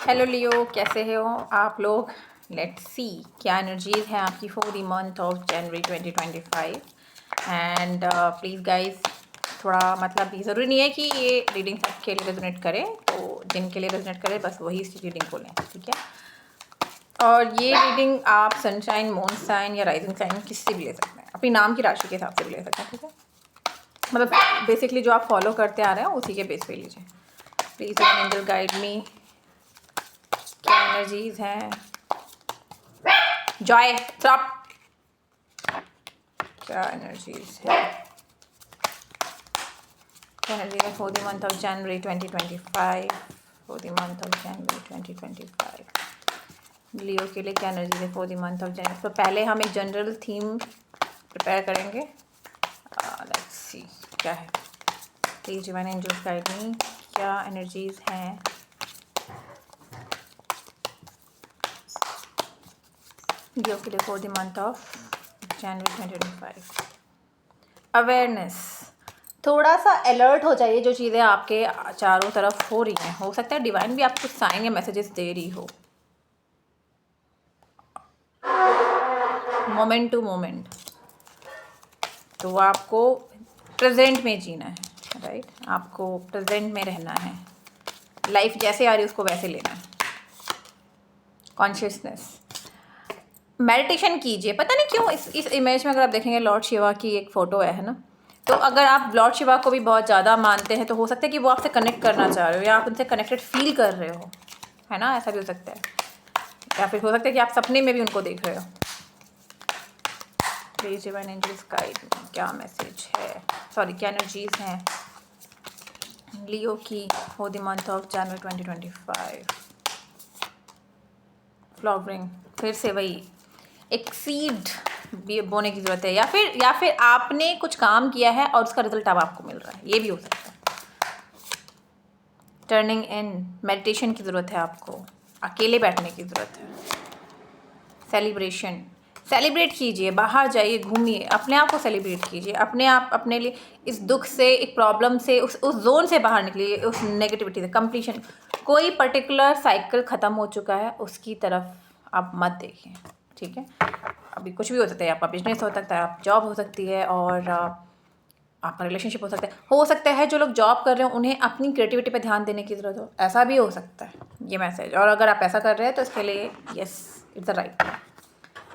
Hello लियो, कैसे हो आप लोग। लेट्स सी क्या एनर्जीज हैं आपकी for the month of January 2025। And please guys, थोड़ा मतलब ये ज़रूरी नहीं है कि ये रीडिंग सबके लिए रेजोनेट करे, तो जिनके लिए रेजोनेट करे बस वही इस रीडिंग को लें, ठीक है। और ये रीडिंग आप सनशाइन, मून साइन या राइजिंग साइन किससे भी ले सकते हैं, अपनी नाम की राशि के हिसाब से भी ले सकते हैं, ठीक है। मतलब बेसिकली जो आप फॉलो करते आ रहे हैं उसी के बेस पे लीजिए। प्लीज़ एंजल गाइड मी, क्या एनर्जीज हैं। Joy stop. क्या एनर्जीज है, क्या एनर्जी है for the month of January 2025, for the month of January 2025 Leo के लिए क्या एनर्जी है for the month of January. तो पहले हम एक जनरल थीम प्रिपेयर करेंगे। लेट्स सी क्या है। Please divine angels guide me, क्या एनर्जीज हैं लियो के लिए for the month of January 2025। Awareness, थोड़ा सा अलर्ट हो जाइए जो चीज़ें आपके चारों तरफ हो रही हैं। हो सकता है डिवाइन भी आपको साइन या मैसेजेस दे रही हो, मोमेंट टू मोमेंट। तो आपको प्रेजेंट में जीना है, राइट। आपको प्रेजेंट में रहना है, लाइफ जैसे आ रही है उसको वैसे लेना है। कॉन्शियसनेस, मेडिटेशन कीजिए। पता नहीं क्यों इस इमेज में अगर आप देखेंगे लॉर्ड शिवा की एक फ़ोटो है ना, तो अगर आप लॉर्ड शिवा को भी बहुत ज़्यादा मानते हैं तो हो सकता है कि वो आपसे कनेक्ट करना चाह रहे हो या आप उनसे कनेक्टेड फील कर रहे हो, है ना। ऐसा भी हो सकता है, या फिर हो सकता है कि आप सपने में भी उनको देख रहे हो। प्लीज डिवाइन एंजल्स गाइड, क्या मैसेज है, सॉरी क्या एनर्जीज हैं लियो की for the month of January 2025। Flowering, फिर से वही एक सीड बोने की ज़रूरत है, या फिर आपने कुछ काम किया है और उसका रिजल्ट अब आपको मिल रहा है, ये भी हो सकता है। टर्निंग इन, मेडिटेशन की ज़रूरत है आपको, अकेले बैठने की ज़रूरत है। सेलिब्रेशन, सेलिब्रेट कीजिए, बाहर जाइए, घूमिए, अपने आप को सेलिब्रेट कीजिए, अपने आप अपने लिए इस दुख से, एक प्रॉब्लम से, उस जोन से बाहर निकलिए, उस नेगेटिविटी से। कंप्लीशन, कोई पर्टिकुलर साइकिल ख़त्म हो चुका है उसकी तरफ आप मत देखिए, ठीक है। अभी कुछ भी हो सकता है, आपका बिजनेस हो सकता है, आप जॉब हो सकती है, और आपका रिलेशनशिप हो सकता है जो लोग जॉब कर रहे हो उन्हें अपनी क्रिएटिविटी पे ध्यान देने की ज़रूरत हो, ऐसा भी हो सकता है ये मैसेज। और अगर आप ऐसा कर रहे हैं तो इसके लिए यस, इट्स द राइट,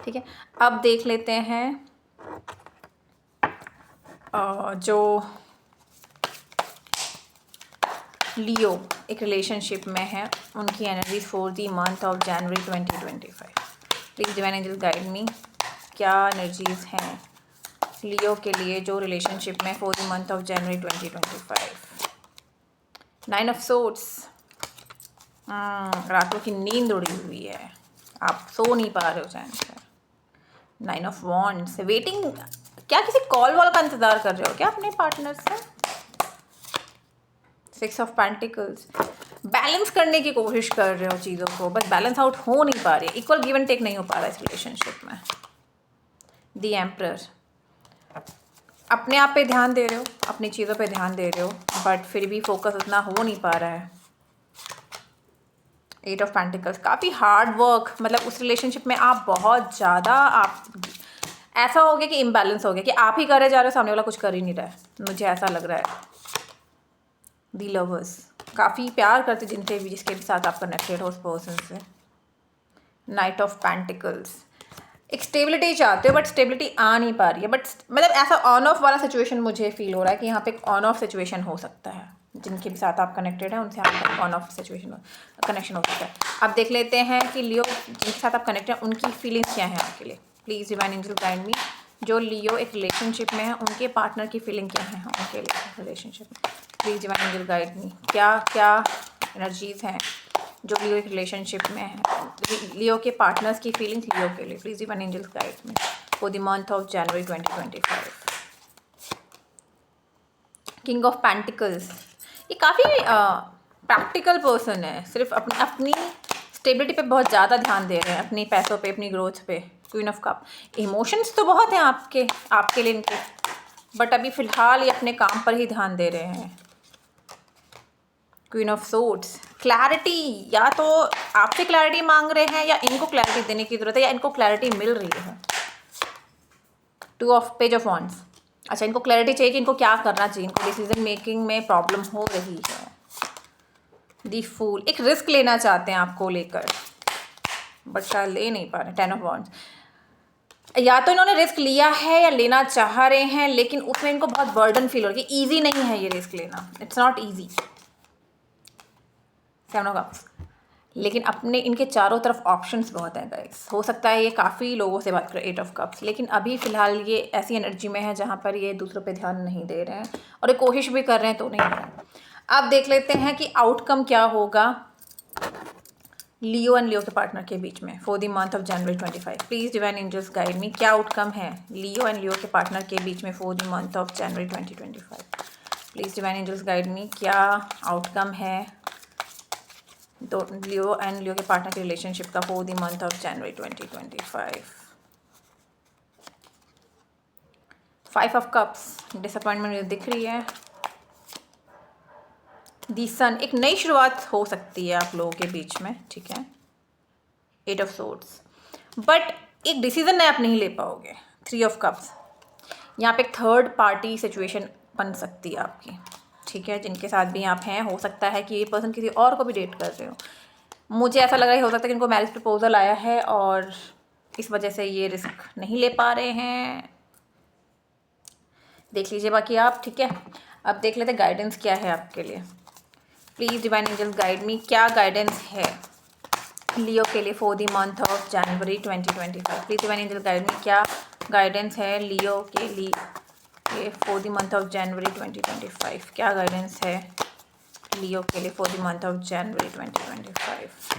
ठीक है। अब देख लेते हैं जो लियो एक रिलेशनशिप में है उनकी energy for the month of January 2025। Please divine angels guide me, क्या एनर्जीज हैं लियो के लिए जो रिलेशनशिप में for the month of January 2025। 9 of swords, रातों की नींद उड़ी हुई है, आप सो नहीं पा रहे हो चैन से। 9 ऑफ वॉन्ड्स, वेटिंग, क्या किसी कॉल वॉल का इंतज़ार कर रहे हो क्या अपने पार्टनर से। 6 ऑफ पेंटिकल्स, बैलेंस करने की कोशिश कर रहे हो चीज़ों को, बस बैलेंस आउट हो नहीं पा रही, इक्वल गिव एंड टेक नहीं हो पा रहा इस रिलेशनशिप में। द एम्परर, अपने आप पे ध्यान दे रहे हो, अपनी चीज़ों पे ध्यान दे रहे हो, बट फिर भी फोकस उतना हो नहीं पा रहा है। 8 ऑफ पेंटिकल्स, काफ़ी हार्ड वर्क, मतलब उस रिलेशनशिप में आप बहुत ज़्यादा, आप ऐसा हो गया कि इम्बैलेंस हो गया कि आप ही करे जा रहे हो, सामने वाला कुछ कर ही नहीं रहा है, मुझे ऐसा लग रहा है। दी लवर्स, काफ़ी प्यार करते जिनसे भी, जिसके भी साथ आप कनेक्टेड हो उस पर्सन से। नाइट ऑफ पेंटिकल्स, एक स्टेबिलिटी चाहते हो बट स्टेबिलिटी आ नहीं पा रही है, बट मतलब ऐसा ऑन ऑफ वाला सिचुएशन मुझे फील हो रहा है कि यहाँ पे एक ऑन ऑफ सिचुएशन हो सकता है, जिनके भी साथ आप कनेक्टेड हैं उनसे आपका ऑन ऑफ सिचुएशन कनेक्शन हो सकता है। अब देख लेते हैं कि लियो जिनके साथ आप कनेक्टेड हैं उनकी फीलिंग्स क्या हैं आपके लिए। Please divine angel guide me, जो लियो एक रिलेशनशिप में है उनके पार्टनर की फीलिंग क्या है उनके लिए रिलेशनशिप में। Please divine angel guide me, क्या क्या एनर्जीज़ हैं जो लियो एक रिलेशनशिप में है, लियो के पार्टनर्स की फीलिंग्स लियो के लिए। Please divine angels guide me for the month of January 2025। King of pentacles, ये काफ़ी प्रैक्टिकल पर्सन है, सिर्फ अपनी स्टेबिलिटी पे बहुत ज़्यादा ध्यान दे रहे हैं, अपनी पैसों पे, अपनी ग्रोथ पे। क्वीन ऑफ कप, इमोशंस तो बहुत हैं आपके लिए इनके, बट अभी फ़िलहाल ये अपने काम पर ही ध्यान दे रहे हैं। क्वीन ऑफ सोर्ड्स, क्लैरिटी, या तो आपसे क्लैरिटी मांग रहे हैं या इनको क्लैरिटी देने की ज़रूरत है या इनको क्लैरिटी मिल रही है। Two of page of wands, अच्छा इनको क्लैरिटी चाहिए कि इनको क्या करना चाहिए, इनको डिसीजन मेकिंग में प्रॉब्लम हो रही है। दी फूल, एक रिस्क लेना चाहते हैं आपको लेकर बट शायद ले नहीं पा रहे। 10 ऑफ वॉन्ड्स, या तो इन्होंने रिस्क लिया है या लेना चाह रहे हैं लेकिन उसमें इनको बहुत बर्डन फील हो रही है, ईजी नहीं है ये रिस्क लेना, it's not easy. 7 of cups, लेकिन अपने इनके चारों तरफ ऑप्शंस बहुत हैं गाइस, हो सकता है ये काफ़ी लोगों से बात करें 8 ऑफ कप्स, लेकिन अभी फ़िलहाल ये ऐसी एनर्जी में है जहाँ पर ये दूसरों पे ध्यान नहीं दे रहे हैं और ये कोशिश भी कर रहे हैं तो नहीं हो रहा है। अब देख लेते हैं कि आउटकम क्या होगा लियो एंड लियो के पार्टनर के बीच में for the month of January 25। Please divine angels guide me, क्या आउटकम है लियो एंड लियो के पार्टनर के बीच में for the month of January 2025। Please divine angels guide me, क्या आउटकम है तो लियो एंड लियो के पार्टनर के रिलेशनशिप का for the month of January 2025। 5 of cups, disappointment मुझे दिख रही है। दी सन, एक नई शुरुआत हो सकती है आप लोगों के बीच में, ठीक है। 8 ऑफ सोर्ड्स, बट एक डिसीजन आप नहीं ले पाओगे। 3 ऑफ कप्स, यहाँ पे एक थर्ड पार्टी सिचुएशन बन सकती है आपकी, ठीक है, जिनके साथ भी आप हैं। हो सकता है कि ये पर्सन किसी और को भी डेट कर रहे हो, मुझे ऐसा लग रहा है। हो सकता है कि इनको मैरिज प्रपोजल आया है और इस वजह से ये रिस्क नहीं ले पा रहे हैं। देख लीजिए बाकी आप, ठीक है। अब देख लेते गाइडेंस क्या है आपके लिए। Please divine angels guide me, क्या गाइडेंस है लियो के लिए for the month of January 2025। Please divine angels guide me, क्या गाइडेंस है लियो के लिए for the month of January 2025। क्या गाइडेंस है लियो के लिए for the month of January 2025।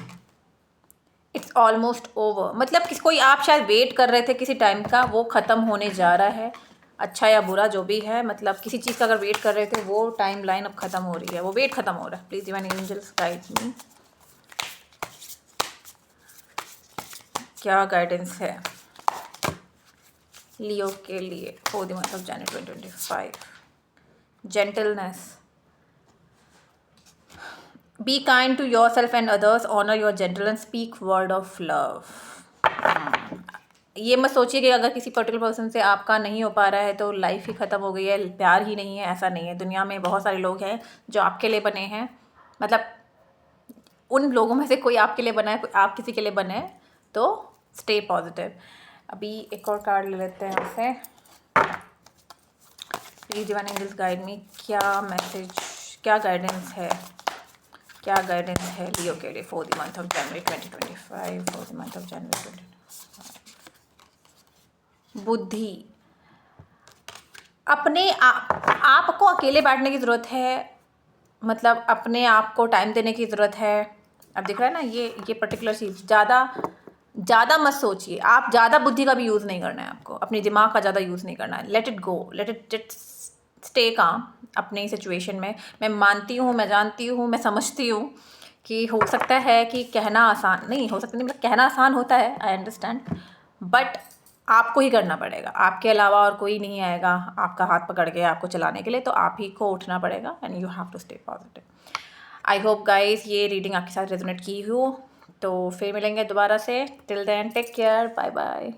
It's almost over, मतलब किस कोई आप शायद वेट कर रहे थे किसी टाइम का, वो ख़त्म होने जा रहा है। अच्छा या बुरा जो भी है, मतलब किसी चीज़ का अगर वेट कर रहे थे वो टाइम लाइन अब ख़त्म हो रही है, वो वेट ख़त्म हो रहा है। Please divine angels guide me, क्या गाइडेंस है लियो के लिए for the month of January 2025। Gentleness, be kind to yourself and others, honour your gentleness, speak word of love. ये मत सोचिए कि अगर किसी पर्टिकुलर पर्सन से आपका नहीं हो पा रहा है तो लाइफ ही ख़त्म हो गई है, प्यार ही नहीं है, ऐसा नहीं है। दुनिया में बहुत सारे लोग हैं जो आपके लिए बने हैं, मतलब उन लोगों में से कोई आपके लिए बना है, कोई आप किसी के लिए बने हैं, तो स्टे पॉजिटिव। अभी एक और कार्ड ले लेते हैं उससे। Please divine angels guide me, क्या मैसेज, क्या गाइडेंस है, क्या गाइडेंस है लियो के लिए for the month of January 2025, for the month of January 2025। बुद्धि, अपने आपको अकेले बैठने की ज़रूरत है, मतलब अपने आप को टाइम देने की ज़रूरत है। अब दिख रहा है ना ये पर्टिकुलर चीज़, ज़्यादा मत सोचिए, आप ज़्यादा बुद्धि का भी यूज़ नहीं करना है आपको, अपने दिमाग का ज़्यादा यूज़ नहीं करना है। Let it go, let it stay calm अपनी सिचुएशन में। मैं मानती हूँ, मैं जानती हूँ, मैं समझती हूँ कि हो सकता है कि कहना आसान नहीं हो सकता, नहीं मतलब कहना आसान होता है, आई अंडरस्टैंड, बट आपको ही करना पड़ेगा। आपके अलावा और कोई नहीं आएगा आपका हाथ पकड़ के आपको चलाने के लिए, तो आप ही को उठना पड़ेगा and you have to stay positive. I hope guys ये रीडिंग आपके साथ रेजोनेट की हो, तो फिर मिलेंगे दोबारा से। Till then take care, bye bye.